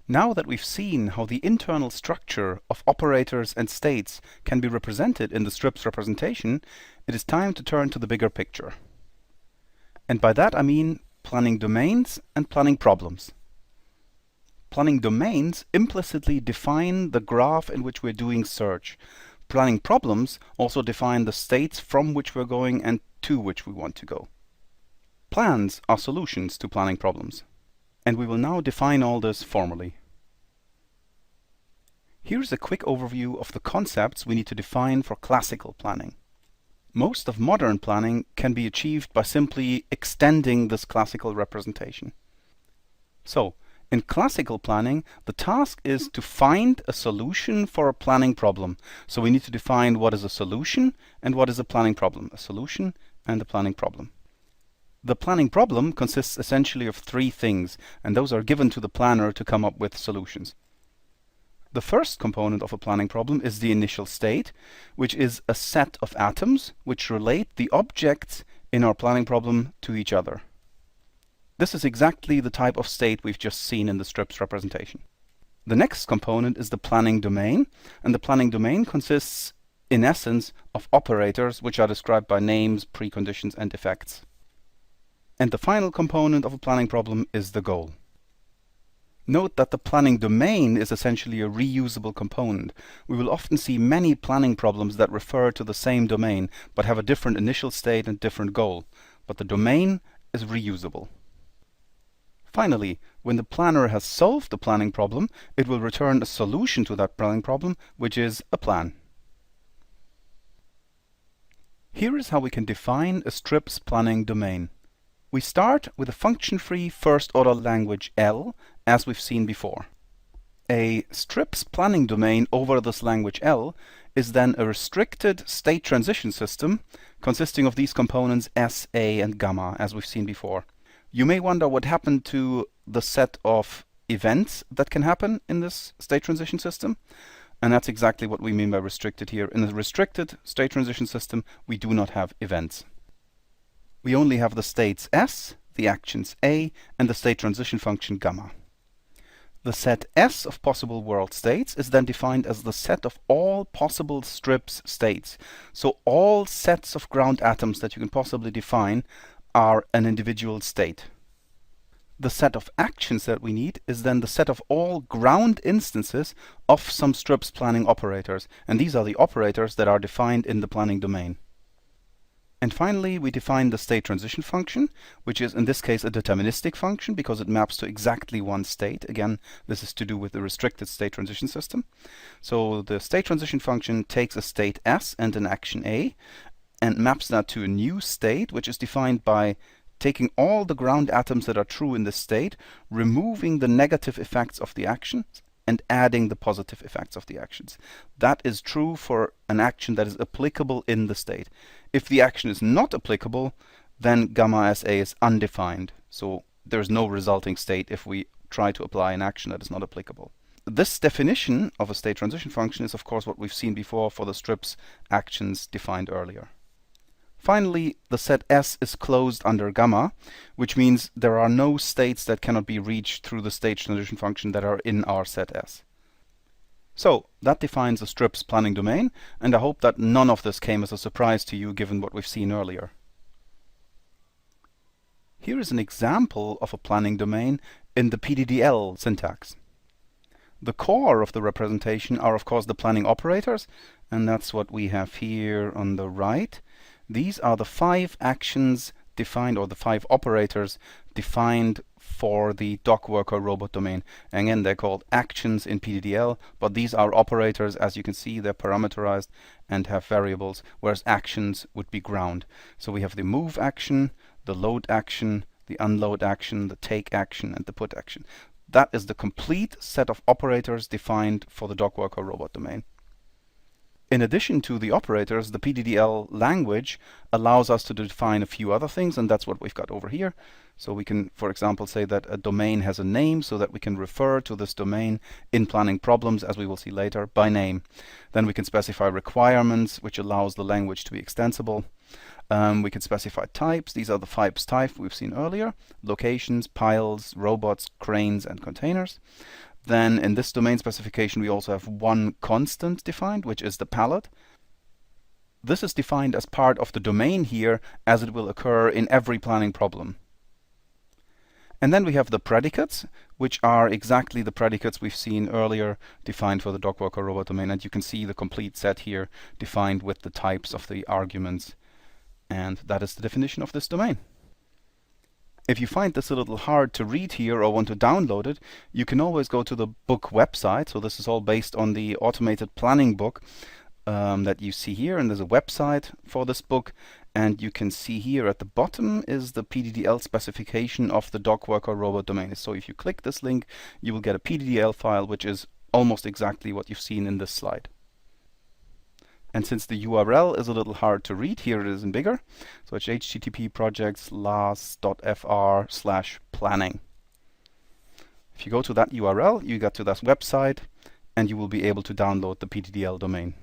Now that we've seen how the internal structure of operators and states can be represented in the strips representation, it is time to turn to the bigger picture. And by that I mean planning domains and planning problems. Planning domains implicitly define the graph in which we're doing search. Planning problems also define the states from which we're going and to which we want to go. Plans are solutions to planning problems. And we will now define all this formally. Here's a quick overview of the concepts we need to define for classical planning. Most of modern planning can be achieved by simply extending this classical representation. So, in classical planning, the task is to find a solution for a planning problem. So we need to define what is a solution and what is a planning problem. A solution and a planning problem. The planning problem consists essentially of three things, and those are given to the planner to come up with solutions. The first component of a planning problem is the initial state, which is a set of atoms which relate the objects in our planning problem to each other. This is exactly the type of state we've just seen in the strips representation. The next component is the planning domain, and the planning domain consists, in essence, of operators which are described by names, preconditions, and effects. And the final component of a planning problem is the goal. Note that the planning domain is essentially a reusable component. We will often see many planning problems that refer to the same domain, but have a different initial state and different goal. But the domain is reusable. Finally, when the planner has solved the planning problem, it will return a solution to that planning problem, which is a plan. Here is how we can define a strip's planning domain. We start with a function-free first-order language L, as we've seen before. A strip's planning domain over this language L is then a restricted state transition system consisting of these components S, A, and gamma, as we've seen before. You may wonder what happened to the set of events that can happen in this state transition system, and that's exactly what we mean by restricted here. In a restricted state transition system, we do not have events. We only have the states S, the actions A, and the state transition function gamma. The set S of possible world states is then defined as the set of all possible strips states. So all sets of ground atoms that you can possibly define are an individual state. The set of actions that we need is then the set of all ground instances of some strips planning operators, and these are the operators that are defined in the planning domain. And finally, we define the state transition function, which is in this case a deterministic function because it maps to exactly one state. Again, this is to do with the restricted state transition system. So the state transition function takes a state S and an action A and maps that to a new state, which is defined by taking all the ground atoms that are true in this state, removing the negative effects of the actions, and adding the positive effects of the actions. That is true for an action that is applicable in the state. If the action is not applicable, then gamma SA is undefined. So there's no resulting state if we try to apply an action that is not applicable. This definition of a state transition function is of course what we've seen before for the strips actions defined earlier. Finally, the set S is closed under gamma, which means there are no states that cannot be reached through the state transition function that are in our set S. So that defines a strip's planning domain, and I hope that none of this came as a surprise to you given what we've seen earlier. Here is an example of a planning domain in the PDDL syntax. The core of the representation are of course the planning operators, and that's what we have here on the right. These are the 5 actions defined, or the 5 operators defined for the dock worker robot domain. And again, they're called actions in PDDL, but these are operators. As you can see, they're parameterized and have variables, whereas actions would be ground. So we have the move action, the load action, the unload action, the take action, and the put action. That is the complete set of operators defined for the dock worker robot domain. In addition to the operators, the PDDL language allows us to define a few other things, and that's what we've got over here. So we can, for example, say that a domain has a name so that we can refer to this domain in planning problems, as we will see later, by name. Then we can specify requirements, which allows the language to be extensible. We can specify types. These are the 5 types we've seen earlier: locations, piles, robots, cranes, and containers. Then in this domain specification we also have one constant defined, which is the palette. This is defined as part of the domain here, as it will occur in every planning problem. And then we have the predicates, which are exactly the predicates we've seen earlier defined for the dog worker robot domain. And you can see the complete set here defined with the types of the arguments. And that is the definition of this domain. If you find this a little hard to read here or want to download it, you can always go to the book website. So this is all based on the automated planning book that you see here. And there's a website for this book. And you can see here at the bottom is the PDDL specification of the dog worker robot domain. So if you click this link, you will get a PDDL file, which is almost exactly what you've seen in this slide. And since the URL is a little hard to read, here it is in bigger. So it's http://las.fr/planning. If you go to that URL, you get to that website, and you will be able to download the PDDL domain.